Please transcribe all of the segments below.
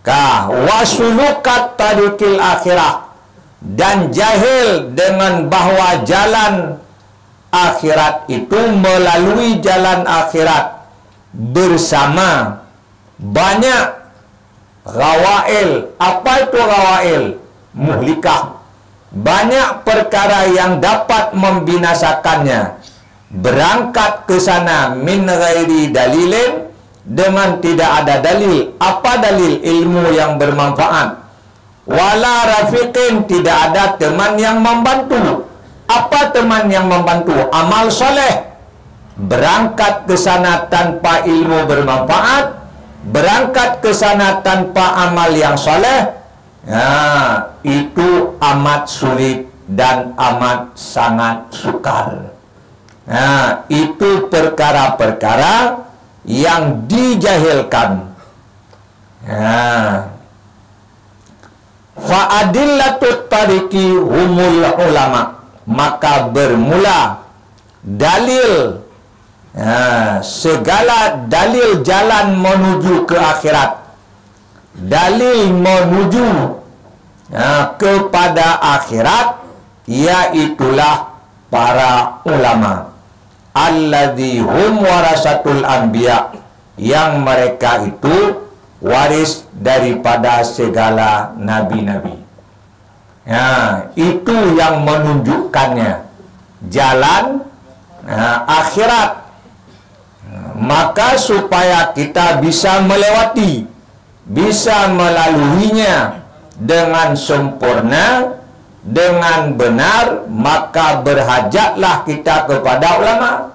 Wasulukat tariqil akhirah, dan jahil dengan bahwa jalan akhirat itu melalui jalan akhirat bersama banyak rawail. Apa itu rawail? Muhlikah. Banyak perkara yang dapat membinasakannya. Berangkat ke sana min ghairi dalilin, dengan tidak ada dalil. Apa dalil? Ilmu yang bermanfaat. Wala rafiqin, tidak ada teman yang membantu. Apa teman yang membantu? Amal soleh. Berangkat ke sana tanpa ilmu bermanfaat, berangkat ke sana tanpa amal yang soleh, itu amat sulit dan amat sangat sukar. Itu perkara-perkara yang dijahilkan. Fa'adillatut tariqi humul ulama, maka bermula dalil, segala dalil jalan menuju ke akhirat, dalil menuju kepada akhirat, yaitulah para ulama. Alladzi hum warasatul anbiya, yang mereka itu waris daripada segala nabi-nabi. Itu yang menunjukkannya jalan akhirat. Maka supaya kita bisa melewati, bisa melaluinya dengan sempurna, dengan benar, maka berhajatlah kita kepada ulama.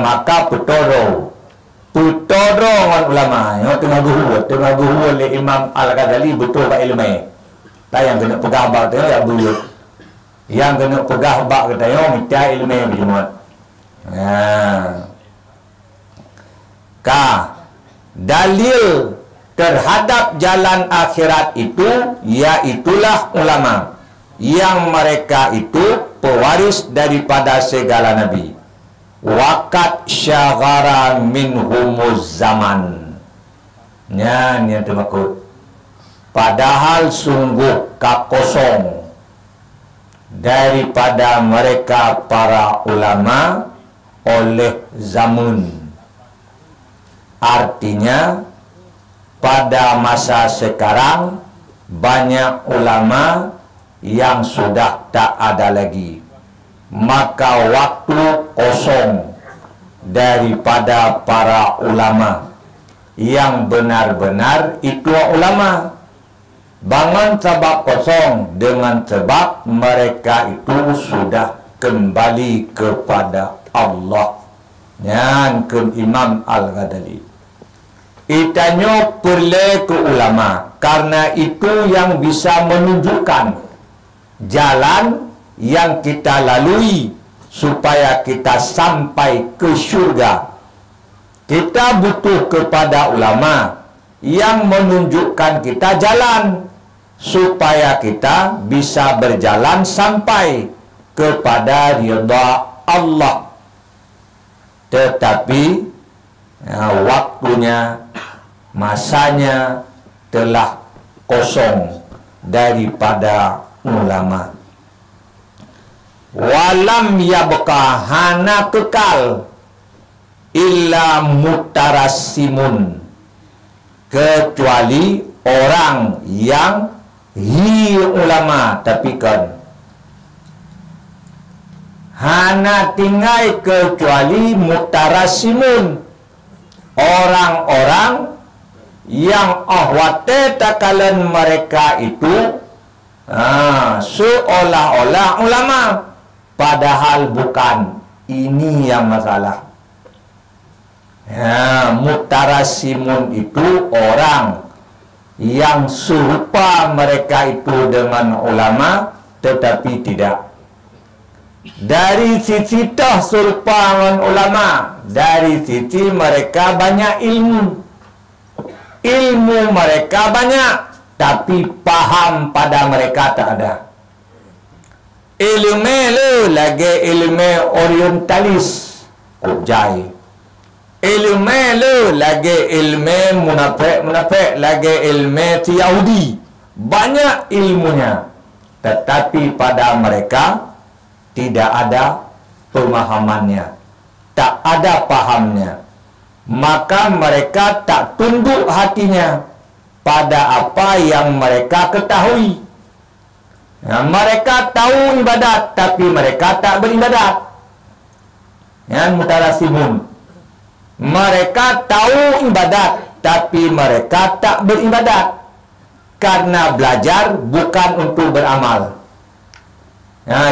Maka petoro ulama. Yang tengah guru oleh Imam Al-Ghazali betul pak ilmu. Tak yang kena pegah bak tu ya buyut. Yang kena pegah bak kata yo minta ilmu berjemaat. Dalil terhadap jalan akhirat itu, yaitulah ulama, yang mereka itu pewaris daripada segala nabi. Waqat syaghara minhumuz zaman. Yang termaksud, padahal sungguh kosong daripada mereka para ulama oleh zaman. Artinya pada masa sekarang banyak ulama yang sudah tak ada lagi. Maka waktu kosong daripada para ulama yang benar-benar itu ulama. Bangun sebab kosong dengan sebab mereka itu sudah kembali kepada Allah. Yang ke Imam Al-Ghazali, itanya perlu ke ulama, karena itu yang bisa menunjukkan jalan yang kita lalui supaya kita sampai ke syurga. Kita butuh kepada ulama yang menunjukkan kita jalan supaya kita bisa berjalan sampai kepada ridha Allah. Tetapi waktunya, masanya telah kosong daripada ulama. Walam yabqa, hana kekal, illa mutarassimun, kecuali orang yang ulama tapi kan hana tinggal kecuali mutarassimun, orang-orang yang ahwate takalan mereka itu seolah-olah ulama, padahal bukan. Ini yang masalah. Mutarassimun itu orang yang serupa mereka itu dengan ulama, tetapi tidak. Dari sisi dah serupa dengan ulama, dari sisi mereka banyak ilmu. Ilmu mereka banyak, tapi paham pada mereka tak ada. Ilmu lagi ilmu orientalis, Jai. ilmu lu lagi ilmu munafik lagi ilmu Yahudi, banyak ilmunya, tetapi pada mereka tidak ada pemahamannya, tak ada pahamnya, maka mereka tak tunduk hatinya pada apa yang mereka ketahui. Mereka tahu ibadat, tapi mereka tak beribadat. Mutarasimun. Mereka tahu ibadat, tapi mereka tak beribadat. Karena belajar bukan untuk beramal.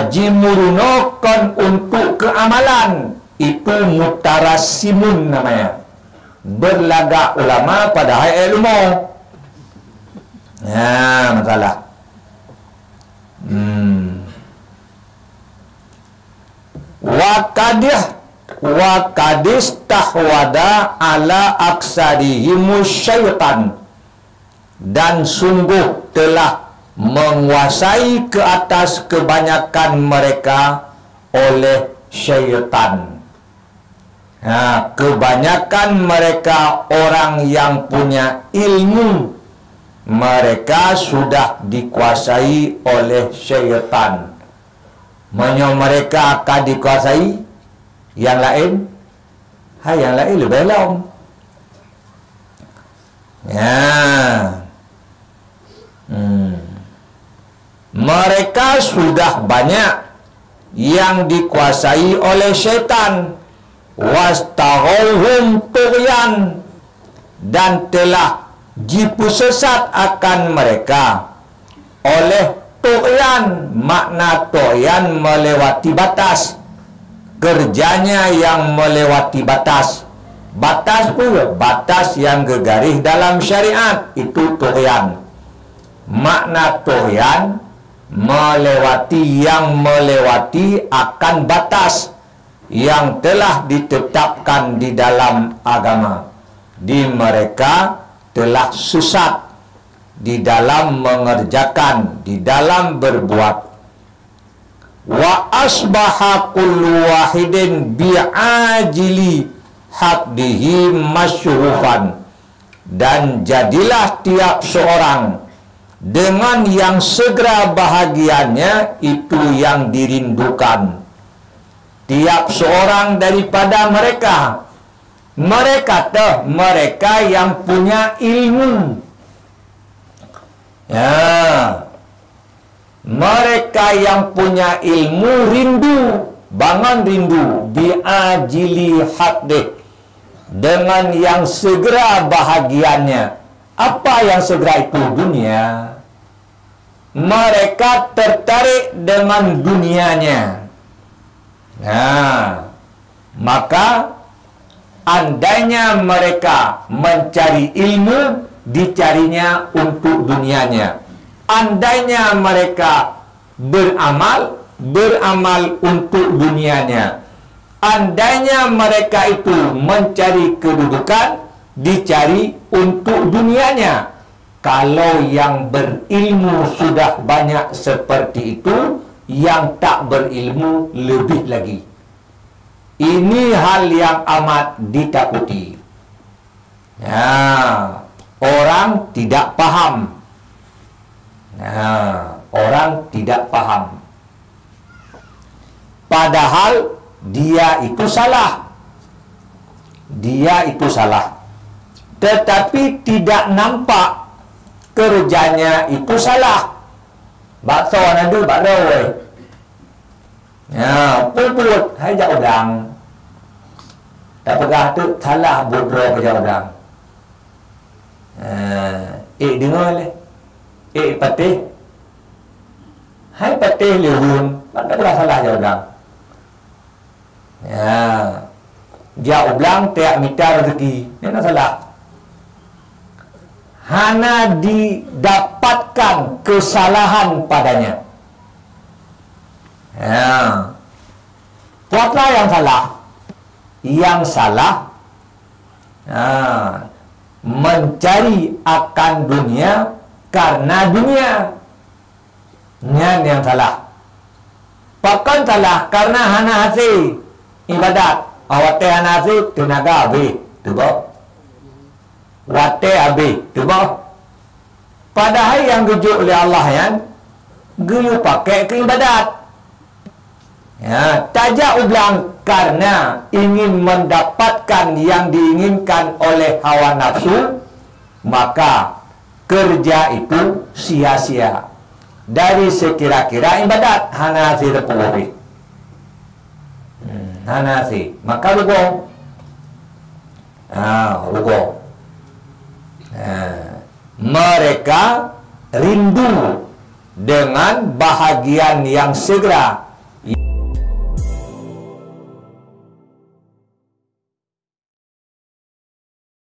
Jimurunokan untuk keamalan. Itu mutarasimun namanya. Berlagak ulama padahal ilmu. Masalah. Wa kadis tahwada ala aksarihimus syaitan, dan sungguh telah menguasai ke atas kebanyakan mereka oleh syaitan. Kebanyakan mereka orang yang punya ilmu, mereka sudah dikuasai oleh syaitan. Mereka akan dikuasai yang lain, yang lain lebih belum. Mereka sudah banyak yang dikuasai oleh syaitan. Wastaghawhum tughyan, dan telah jipu sesat akan mereka oleh tughyan. Makna tughyan melewati batas, kerjanya yang melewati batas. Batas pula, batas yang gegaris dalam syariat, itu tughyan. Makna tughyan melewati, yang melewati akan batas yang telah ditetapkan di dalam agama. Di mereka telah sesat di dalam mengerjakan, di dalam berbuat. Wa asbaha kullu wahidin bi'ajili haqdihi masyhufan, dan jadilah tiap seorang dengan yang segera bahagianya itu yang dirindukan. Tiap seorang daripada mereka, mereka yang punya ilmu, mereka yang punya ilmu rindu, bangun rindu bi'ajili haqdih, dengan yang segera bahagiannya. Apa yang segera itu? Dunia. Mereka tertarik dengan dunianya. Maka andainya mereka mencari ilmu, dicarinya untuk dunianya. Andainya mereka beramal untuk dunianya. Andainya mereka itu mencari kedudukan, dicari untuk dunianya. Kalau yang berilmu sudah banyak seperti itu, yang tak berilmu lebih lagi. Ini hal yang amat ditakuti. Orang tidak paham. Orang tidak paham. Padahal dia itu salah. Dia itu salah. Tetapi tidak nampak kerjanya itu salah. Bakso ada bakso. Puput hajak udang. Tak pegah tu salah bodoh kerja udang. Dengar leh. Patih. Hai patih lehun. Tak pegah salah kerja udang. Dia udang tiap minta rezeki. Ini tak salah. Hana didapatkan kesalahan padanya. Buatlah yang salah. Yang salah mencari akan dunia karena dunia. Ini yang salah. Bahkan salah karena hana hasil ibadat. Awate Hanafi tenaga habis. Coba. Wate habis. Coba. Padahal yang gejuk oleh Allah yang geyu pakai ke ibadat. Ya, tajak ulang karena ingin mendapatkan yang diinginkan oleh hawa nafsu, maka kerja itu sia-sia. Dari sekira-kira ibadat Hanafi terpenuhi. Hanafi, maka rugo. Rugo. Mereka rindu dengan bahagian yang segera